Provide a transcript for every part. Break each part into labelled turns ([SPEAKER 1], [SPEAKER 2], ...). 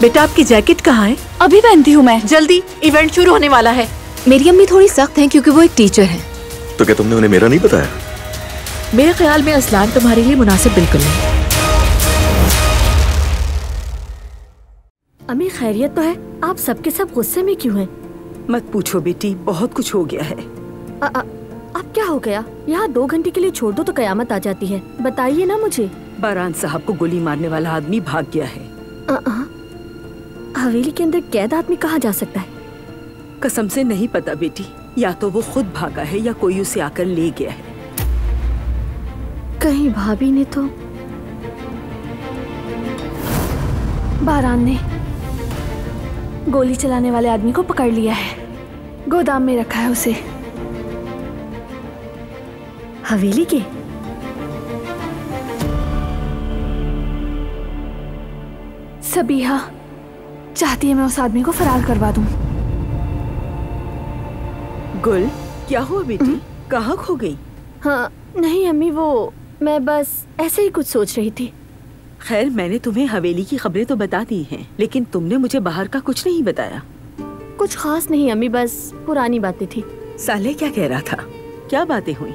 [SPEAKER 1] बेटा आपकी जैकेट कहाँ है?
[SPEAKER 2] अभी पहनती हूँ मैं।
[SPEAKER 1] जल्दी, इवेंट शुरू होने वाला है।
[SPEAKER 2] मेरी अम्मी थोड़ी सख्त हैं क्योंकि वो एक टीचर है।
[SPEAKER 3] तो क्या तुमने उन्हें मेरा नहीं बताया?
[SPEAKER 1] मेरे ख्याल में असलान तुम्हारे लिए मुनासिब बिल्कुल नहीं।
[SPEAKER 4] अम्मी खैरियत तो है, आप सबके सब गुस्से में क्यों हैं?
[SPEAKER 5] मत पूछो बेटी, बहुत कुछ हो गया है।
[SPEAKER 4] अब क्या हो गया? यहाँ 2 घंटे के लिए छोड़ दो तो कयामत आ जाती है। बताइए ना मुझे।
[SPEAKER 5] बारान साहब को गोली मारने वाला आदमी भाग गया है।
[SPEAKER 4] हवेली के अंदर कैद आदमी कहाँ जा सकता है?
[SPEAKER 5] कसम से नहीं पता बेटी, या तो वो खुद भागा है या कोई उसे आकर ले गया है।
[SPEAKER 4] कहीं भाभी ने तो।
[SPEAKER 2] बारान ने गोली चलाने वाले आदमी को पकड़ लिया है, गोदाम में रखा है उसे।
[SPEAKER 4] हवेली के?
[SPEAKER 2] सबीहा चाहती है मैं उस आदमी को फरार करवा दूं।
[SPEAKER 5] गुल, क्या हुआ बेटी? कहाँ खो गई?
[SPEAKER 4] हाँ नहीं अम्मी, वो मैं बस ऐसे ही कुछ सोच रही थी।
[SPEAKER 5] खैर, मैंने तुम्हें हवेली की खबरें तो बता दी हैं, लेकिन तुमने मुझे बाहर का कुछ नहीं बताया।
[SPEAKER 4] कुछ खास नहीं अम्मी, बस पुरानी बातें थी।
[SPEAKER 5] साले क्या कह रहा था? क्या बातें हुई?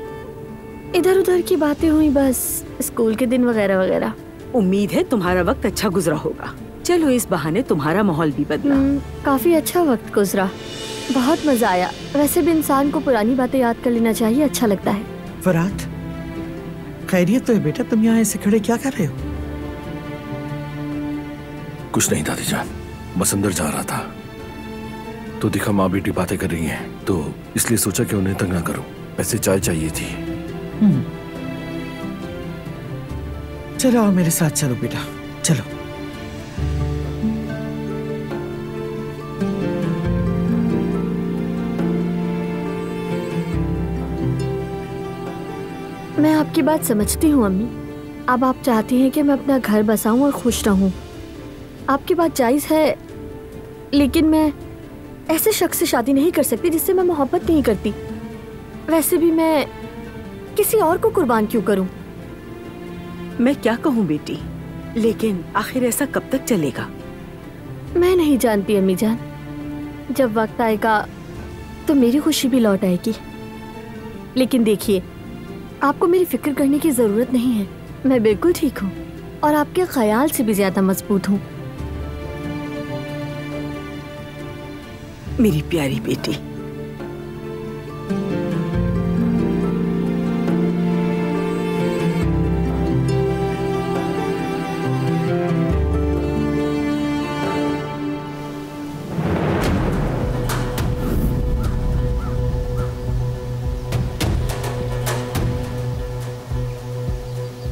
[SPEAKER 4] इधर उधर की बातें हुई, बस स्कूल के दिन वगैरह वगैरह।
[SPEAKER 5] उम्मीद है तुम्हारा वक्त अच्छा गुजरा होगा। चलो इस बहाने तुम्हारा माहौल भी बदला।
[SPEAKER 4] काफी अच्छा वक्त गुजरा, बहुत मजा आया। वैसे भी इंसान को पुरानी बातें याद कर लेना चाहिए, अच्छा लगता है।
[SPEAKER 6] फरात, खैरियत तो है बेटा? तुम यहाँ ऐसे खड़े क्या कर रहे हो?
[SPEAKER 3] कुछ नहीं दादी जान, बस अंदर जा रहा था तो दिखा माँ बेटी बातें कर रही हैं, तो इसलिए सोचा कि उन्हें तंग ना करूं। वैसे चाय चाहिए थी।
[SPEAKER 6] चलो आओ मेरे साथ, चलो बेटा चलो।
[SPEAKER 4] मैं आपकी बात समझती हूँ अम्मी। अब आप चाहती हैं कि मैं अपना घर बसाऊं और खुश रहूं। आपकी बात जायज़ है, लेकिन मैं ऐसे शख्स से शादी नहीं कर सकती जिससे मैं मोहब्बत नहीं करती। वैसे भी मैं किसी और को कुर्बान क्यों करूं?
[SPEAKER 5] मैं क्या कहूँ बेटी, लेकिन आखिर ऐसा कब तक चलेगा?
[SPEAKER 4] मैं नहीं जानती अम्मी जान, जब वक्त आएगा तो मेरी खुशी भी लौट आएगी। लेकिन देखिए, आपको मेरी फिक्र करने की जरूरत नहीं है। मैं बिल्कुल ठीक हूँ और आपके ख्याल से भी ज्यादा मजबूत हूँ।
[SPEAKER 5] मेरी प्यारी बेटी,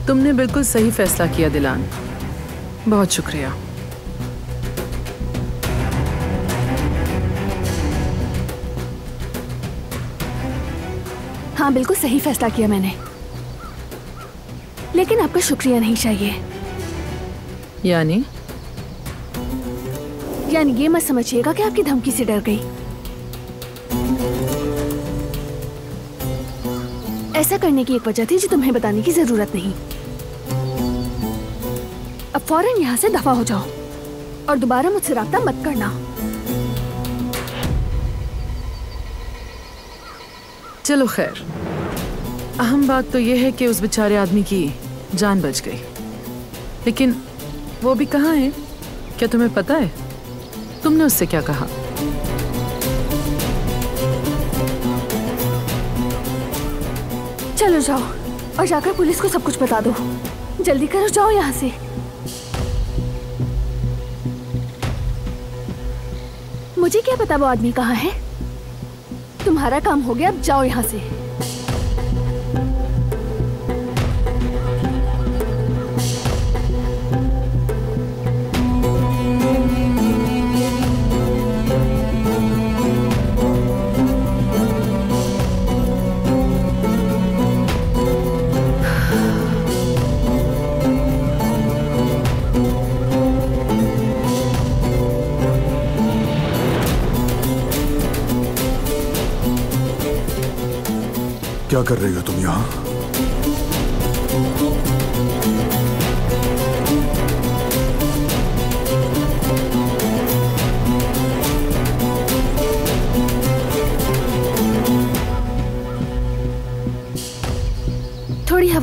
[SPEAKER 7] तुमने बिल्कुल सही फैसला किया दिलान, बहुत शुक्रिया।
[SPEAKER 2] हाँ बिल्कुल सही फैसला किया मैंने, लेकिन आपका शुक्रिया नहीं चाहिए।
[SPEAKER 7] यानी
[SPEAKER 2] ये मत समझिएगा कि आपकी धमकी से डर गई। ऐसा करने की एक वजह थी जो तुम्हें बताने की जरूरत नहीं। अब फौरन यहाँ से दफा हो जाओ और दोबारा मुझसे राब्ता मत करना।
[SPEAKER 7] चलो खैर, अहम बात तो यह है कि उस बेचारे आदमी की जान बच गई, लेकिन वो भी कहाँ है? क्या तुम्हें पता है? तुमने उससे क्या कहा?
[SPEAKER 2] चलो जाओ और जाकर पुलिस को सब कुछ बता दो। जल्दी करो, जाओ यहाँ से। मुझे क्या पता वो आदमी कहाँ है? तुम्हारा काम हो गया, अब जाओ यहाँ से।
[SPEAKER 3] क्या कर रही हो तुम यहाँ?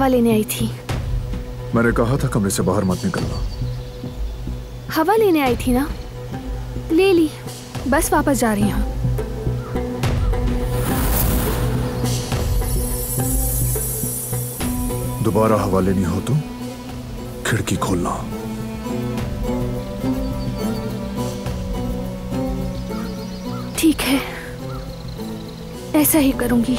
[SPEAKER 2] हवा लेने आई थी।
[SPEAKER 8] मैंने कहा था कमरे से बाहर मत निकलना।
[SPEAKER 2] हवा लेने आई थी ना, ले ली, बस वापस जा रही हूँ।
[SPEAKER 8] दोबारा हवा लेनी हो तो खिड़की खोलना।
[SPEAKER 2] ठीक है, ऐसा ही करूंगी।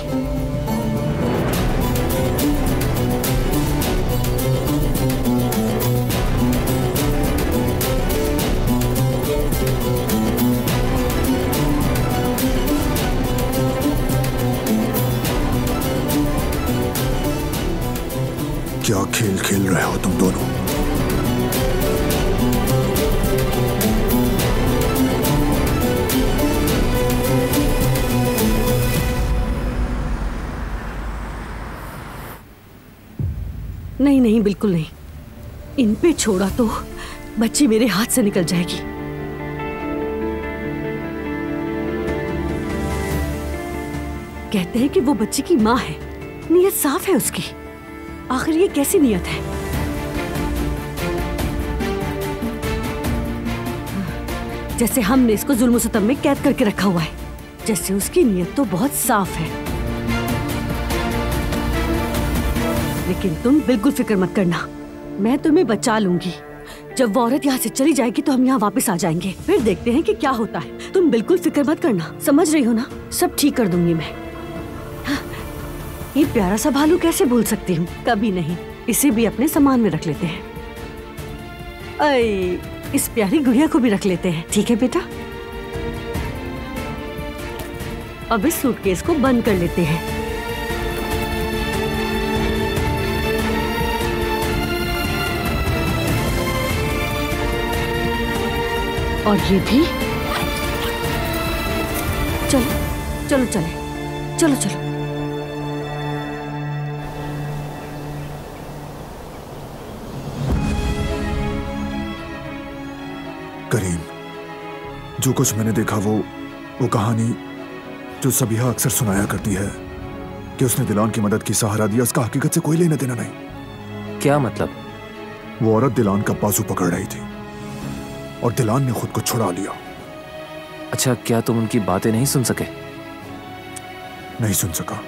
[SPEAKER 8] क्या खेल खेल रहे हो तुम दोनों?
[SPEAKER 9] नहीं नहीं, बिल्कुल नहीं। इन पे छोड़ा तो बच्ची मेरे हाथ से निकल जाएगी। कहते हैं कि वो बच्ची की माँ है, नीयत साफ है उसकी। आखिर ये कैसी नीयत है? जैसे हमने इसको जुल्म सितम में कैद करके रखा हुआ है, जैसे उसकी नीयत तो बहुत साफ है। लेकिन तुम बिल्कुल फिक्र मत करना, मैं तुम्हें बचा लूंगी। जब वो औरत यहाँ से चली जाएगी तो हम यहाँ वापस आ जाएंगे, फिर देखते हैं कि क्या होता है। तुम बिल्कुल फिक्र मत करना, समझ रही हो ना? सब ठीक कर दूंगी मैं। हाँ, ये प्यारा सा भालू कैसे भूल सकती हूँ? कभी नहीं। इसे भी अपने सामान में रख लेते हैं। अय, इस प्यारी गुड़िया को भी रख लेते हैं। ठीक है बेटा, अब इस सूटकेस को बंद कर लेते हैं। और ये भी। चलो चलो चले, चलो चलो।
[SPEAKER 8] करीम, जो कुछ मैंने देखा वो कहानी जो सबिहा अक्सर सुनाया करती है कि उसने दिलान की मदद की सहारा दिया, उसका हकीकत से कोई लेना देना नहीं।
[SPEAKER 10] क्या मतलब?
[SPEAKER 8] वो औरत दिलान का बाजू पकड़ रही थी और दिलान ने खुद को छुड़ा लिया।
[SPEAKER 10] अच्छा, क्या तुम उनकी बातें नहीं सुन सके?
[SPEAKER 8] नहीं सुन सका,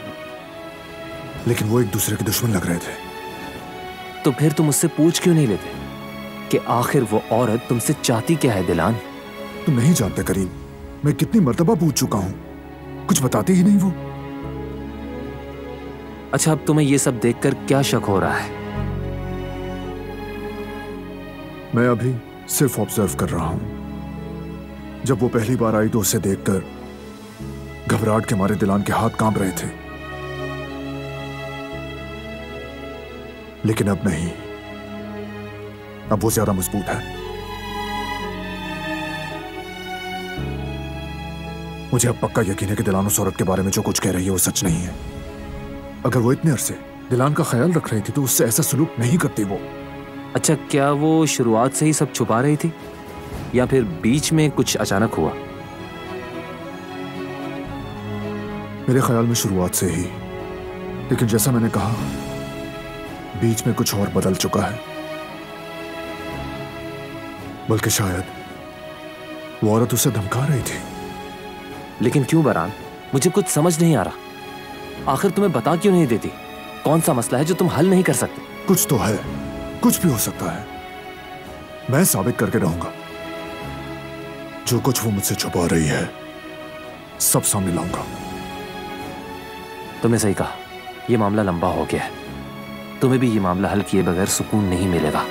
[SPEAKER 8] लेकिन वो एक दूसरे के दुश्मन लग रहे थे।
[SPEAKER 10] तो फिर तुम उससे पूछ क्यों नहीं लेते कि आखिर वो औरत तुमसे चाहती क्या है? दिलान,
[SPEAKER 8] तुम नहीं जानते करीम, मैं कितनी मर्तबा पूछ चुका हूं, कुछ बताती ही नहीं वो।
[SPEAKER 10] अच्छा, अब तुम्हें ये सब देखकर क्या शक हो रहा है?
[SPEAKER 8] मैं अभी सिर्फ ऑब्जर्व कर रहा हूं। जब वो पहली बार आई तो उसे देखकर घबराहट के मारे दिलान के हाथ कांप रहे थे, लेकिन अब नहीं, अब वो ज्यादा मजबूत है। मुझे अब पक्का यकीन है कि दिलान उस औरत के बारे में जो कुछ कह रही है वो सच नहीं है। अगर वो इतने अरसे दिलान का ख्याल रख रही थी तो उससे ऐसा सलूक नहीं करती वो।
[SPEAKER 10] अच्छा, क्या वो शुरुआत से ही सब छुपा रही थी या फिर बीच में कुछ अचानक हुआ?
[SPEAKER 8] मेरे ख्याल में शुरुआत से ही, लेकिन जैसा मैंने कहा, बीच में कुछ और बदल चुका है। बल्कि शायद वो औरत उसे धमका रही थी।
[SPEAKER 10] लेकिन क्यों बरान? मुझे कुछ समझ नहीं आ रहा। आखिर तुम्हें बता क्यों नहीं देती? कौन सा मसला है जो तुम हल नहीं कर सकते?
[SPEAKER 8] कुछ तो है, कुछ भी हो सकता है। मैं साबित करके रहूंगा। जो कुछ वो मुझसे छुपा रही है सब सामने लाऊंगा।
[SPEAKER 10] तुमने सही कहा, यह मामला लंबा हो गया है। तुम्हें भी ये मामला हल किए बगैर सुकून नहीं मिलेगा।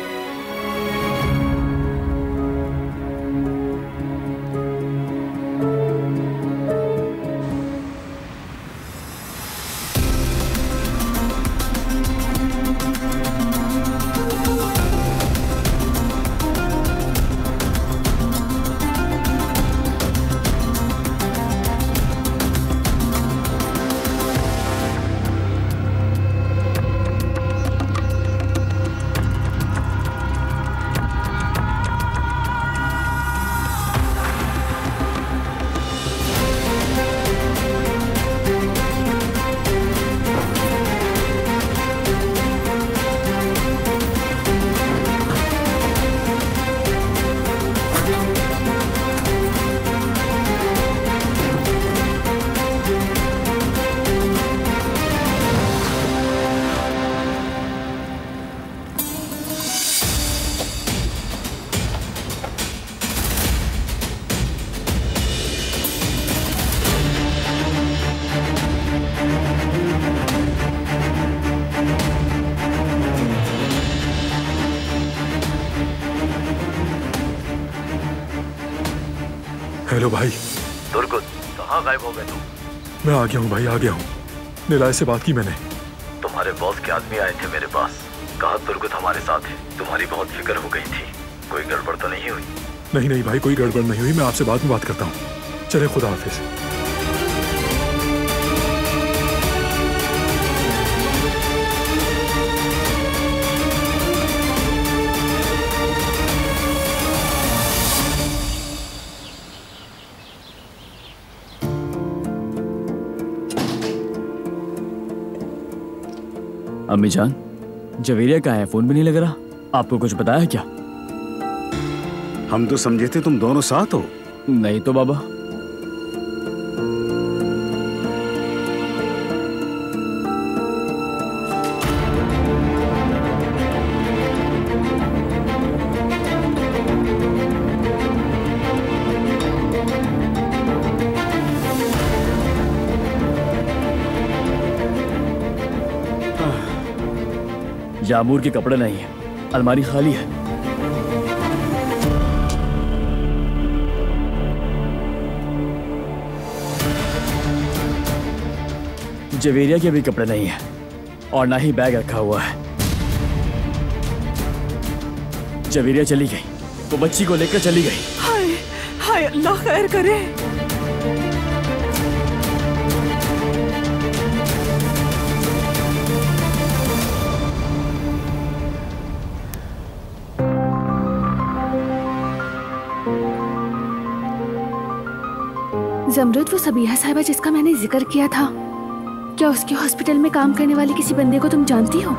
[SPEAKER 8] हेलो भाई।
[SPEAKER 3] तुर्गुत, कहाँ गायब हो गए तुम?
[SPEAKER 8] मैं आ गया हूँ भाई, आ गया हूँ। निलाय से बात की मैंने।
[SPEAKER 3] तुम्हारे बॉस के आदमी आए थे मेरे पास, कहा तुर्गुत हमारे साथ है। तुम्हारी बहुत फिक्र हो गई थी, कोई गड़बड़ तो नहीं हुई?
[SPEAKER 8] नहीं नहीं भाई, कोई गड़बड़ नहीं हुई। मैं आपसे बाद में बात करता हूँ। चले, खुदा हाफिज।
[SPEAKER 11] अम्मी जान, जवेरिया कहाँ है? फोन भी नहीं लग रहा। आपको कुछ पता है क्या?
[SPEAKER 12] हम तो समझे थे तुम दोनों साथ हो।
[SPEAKER 11] नहीं तो बाबा। यामूर के कपड़े नहीं है, अलमारी खाली है। जवेरिया के भी कपड़े नहीं है और ना ही बैग रखा हुआ है। जवेरिया चली गई, वो बच्ची को लेकर चली गई।
[SPEAKER 5] हाय हाय, अल्लाह खैर करे।
[SPEAKER 2] जमरुद, वो सबीहा साहिबा जिसका मैंने जिक्र किया था, क्या उसके हॉस्पिटल में काम करने वाले किसी बंदे को तुम जानती हो?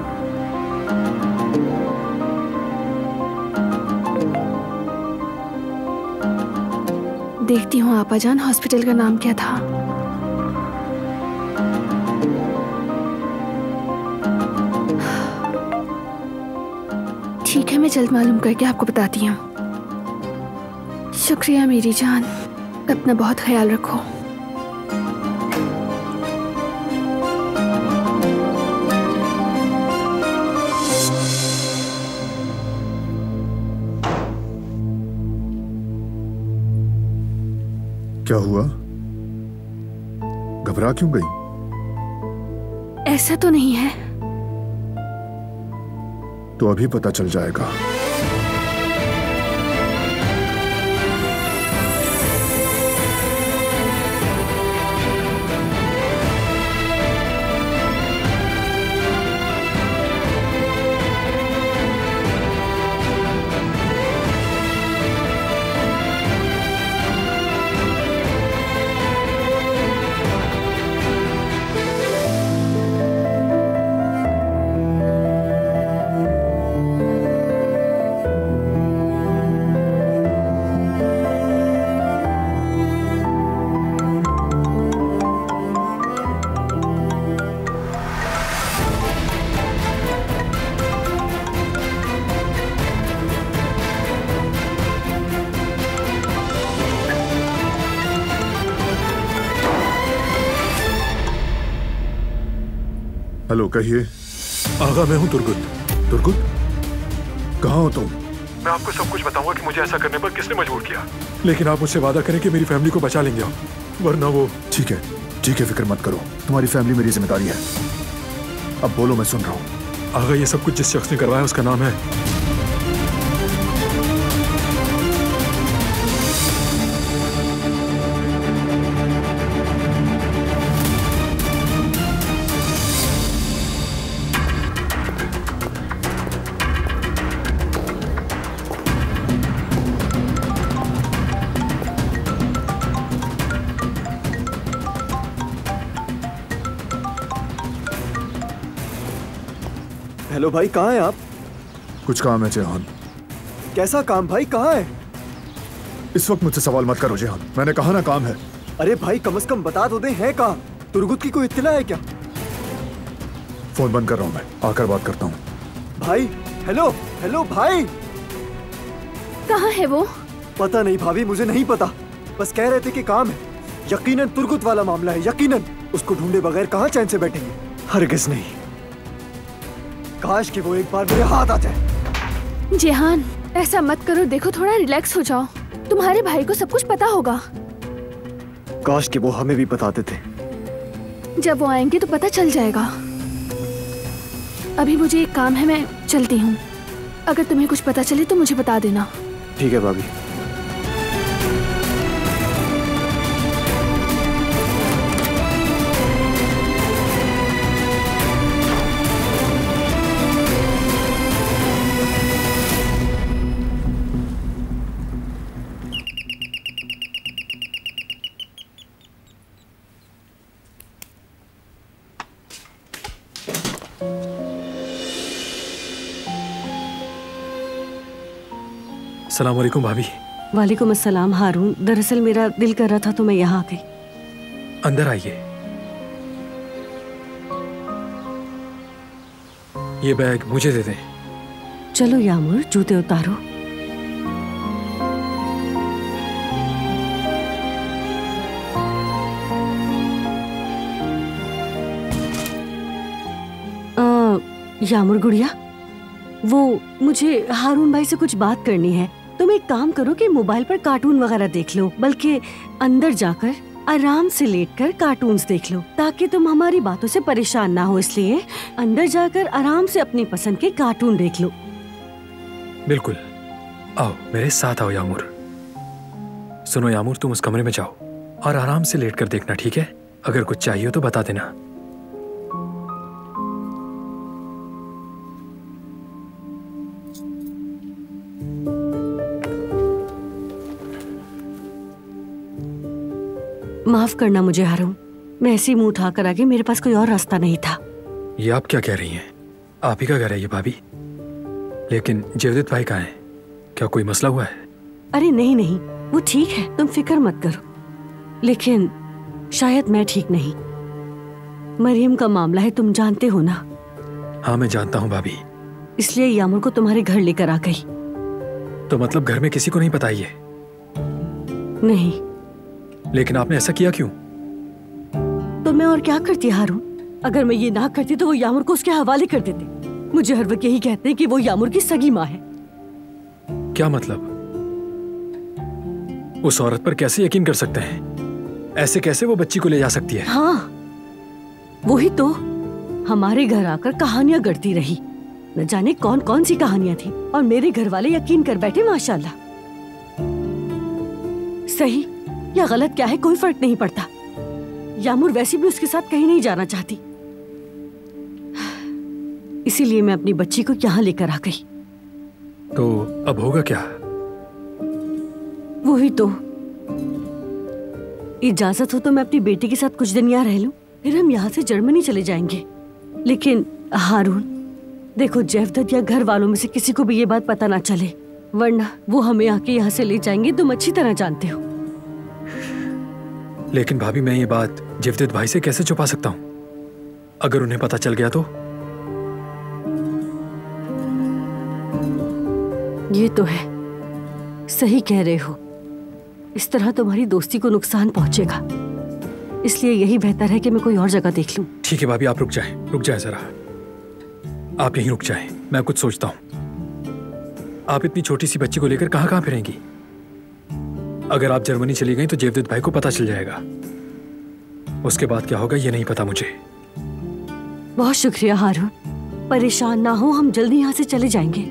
[SPEAKER 2] देखती हूँ आपा जान, हॉस्पिटल का नाम क्या था? ठीक है, मैं जल्द मालूम करके आपको बताती हूँ। शुक्रिया मेरी जान, अपना बहुत ख्याल रखो।
[SPEAKER 8] क्या हुआ? घबरा क्यों गई?
[SPEAKER 2] ऐसा तो नहीं है।
[SPEAKER 8] तो अभी पता चल जाएगा। हेलो, कहिए।
[SPEAKER 13] आगा, मैं हूँ तुर्गुत।
[SPEAKER 8] तुर्गुत? कहाँ हो तुम?
[SPEAKER 13] मैं आपको सब कुछ बताऊंगा कि मुझे ऐसा करने पर किसने मजबूर किया, लेकिन आप मुझसे वादा करें कि मेरी फैमिली को बचा लेंगे आप, वरना वो।
[SPEAKER 8] ठीक है, फिक्र मत करो। तुम्हारी फैमिली मेरी जिम्मेदारी है। अब बोलो, मैं सुन रहा हूँ।
[SPEAKER 13] आगा, ये सब कुछ जिस शख्स ने करवाया उसका नाम है
[SPEAKER 14] हेलो भाई, कहाँ हैं आप?
[SPEAKER 8] कुछ काम है जेहान।
[SPEAKER 14] कैसा काम भाई, कहाँ है?
[SPEAKER 8] इस वक्त मुझसे सवाल मत करो जेहान, मैंने कहा ना काम है।
[SPEAKER 14] अरे भाई, कम से कम बता तो दे, है कहाँ? तुर्गुत की कोई इत्तला है क्या?
[SPEAKER 8] फोन बंद कर रहा हूँ, मैं आकर बात करता हूँ।
[SPEAKER 14] भाई, हेलो हेलो भाई।
[SPEAKER 2] कहाँ है वो?
[SPEAKER 14] पता नहीं भाभी, मुझे नहीं पता, बस कह रहे थे कि काम है। यकीनन तुर्गुत वाला मामला है, यकीनन। उसको ढूंढे बगैर कहाँ चैन से बैठेंगे? हरगिज़ नहीं। काश कि वो एक बार मेरे हाथ आ जाए।
[SPEAKER 2] जेहान, ऐसा मत करो, देखो थोड़ा रिलैक्स हो जाओ। तुम्हारे भाई को सब कुछ पता होगा।
[SPEAKER 14] काश कि वो हमें भी बताते थे।
[SPEAKER 2] जब वो आएंगे तो पता चल जाएगा। अभी मुझे एक काम है, मैं चलती हूँ। अगर तुम्हें कुछ पता चले तो मुझे बता देना।
[SPEAKER 14] ठीक है भाभी।
[SPEAKER 13] सलाम वालेकुम भाभी।
[SPEAKER 9] वालेकुम अस्सलाम हारून। दरअसल मेरा दिल कर रहा था तो मैं यहाँ आ गई।
[SPEAKER 13] अंदर आइए। ये बैग मुझे दे दें।
[SPEAKER 9] चलो यामुर, जूते उतारो। यामुर गुड़िया, वो मुझे हारून भाई से कुछ बात करनी है। तुम एक काम करो कि मोबाइल पर कार्टून वगैरह देख लो, बल्कि अंदर जाकर आराम से लेटकर कार्टून्स देख लो, ताकि तुम हमारी बातों से परेशान ना हो। इसलिए अंदर जाकर आराम से अपनी पसंद के कार्टून देख लो।
[SPEAKER 13] बिल्कुल, आओ मेरे साथ आओ यामुर। सुनो यामुर, तुम उस कमरे में जाओ और आराम से लेटकर देखना, ठीक है? अगर कुछ चाहिए तो बता देना।
[SPEAKER 9] माफ करना मुझे हारून, मैं ऐसे ही मुंह उठाकर आ गई, मेरे पास कोई और रास्ता नहीं था।
[SPEAKER 13] ये आप क्या कह रही हैं? आप ही का घर है ये भाभी। लेकिन जेवदत भाई कहाँ हैं? क्या कोई मसला हुआ है?
[SPEAKER 9] अरे नहीं नहीं, वो ठीक है, तुम फिक्र मत करो। लेकिन शायद मैं ठीक नहीं। मरियम का मामला है, तुम जानते हो ना।
[SPEAKER 13] हाँ मैं जानता हूँ भाभी।
[SPEAKER 9] इसलिए यामुर को तुम्हारे घर लेकर आ गई।
[SPEAKER 13] तो मतलब घर में किसी को नहीं पता ये?
[SPEAKER 9] नहीं।
[SPEAKER 13] लेकिन आपने ऐसा किया क्यों?
[SPEAKER 9] तो मैं और क्या करती हारून? अगर मैं ये ना करती तो वो यामुर को उसके हवाले कर देते। मुझे हर वक्त यही कहते हैं कि वो यामुर की सगी माँ है।
[SPEAKER 13] क्या मतलब? उस औरत पर कैसे यकीन कर सकते हैं? ऐसे कैसे वो बच्ची को ले जा सकती है?
[SPEAKER 9] हाँ वही तो, हमारे घर आकर कहानियां गढ़ती रही। न जाने कौन कौन सी कहानियां थी, और मेरे घर वाले यकीन कर बैठे माशाल्लाह। सही या गलत क्या है कोई फर्क नहीं पड़ता। यामुर वैसे भी उसके साथ कहीं नहीं जाना चाहती, इसीलिए मैं अपनी बच्ची को यहाँ लेकर आ गई।
[SPEAKER 13] तो अब होगा क्या?
[SPEAKER 9] वही तो, इजाजत हो तो मैं अपनी बेटी के साथ कुछ दिन यहाँ रह लूं, फिर हम यहाँ से जर्मनी चले जाएंगे। लेकिन हारून देखो, जेवदत या घर वालों में से किसी को भी ये बात पता ना चले, वरना वो हमें आके यहाँ से ले जाएंगे। तुम अच्छी तरह जानते हो।
[SPEAKER 13] लेकिन भाभी मैं ये बात जेवदत भाई से कैसे छुपा सकता हूँ? अगर उन्हें पता चल गया तो?
[SPEAKER 9] ये तो है, सही कह रहे हो। इस तरह तुम्हारी दोस्ती को नुकसान पहुंचेगा, इसलिए यही बेहतर है कि मैं कोई और जगह देख लूं।
[SPEAKER 13] ठीक है भाभी, आप रुक जाए जरा। आप यहीं रुक जाए, मैं कुछ सोचता हूँ। आप इतनी छोटी सी बच्ची को लेकर कहाँ कहाँ फिरेंगी? अगर आप जर्मनी चली गई तो जेवदत भाई को पता चल जाएगा। उसके बाद क्या होगा ये नहीं पता मुझे।
[SPEAKER 9] बहुत शुक्रिया हारून, परेशान ना हो, हम जल्दी यहाँ से चले जाएंगे।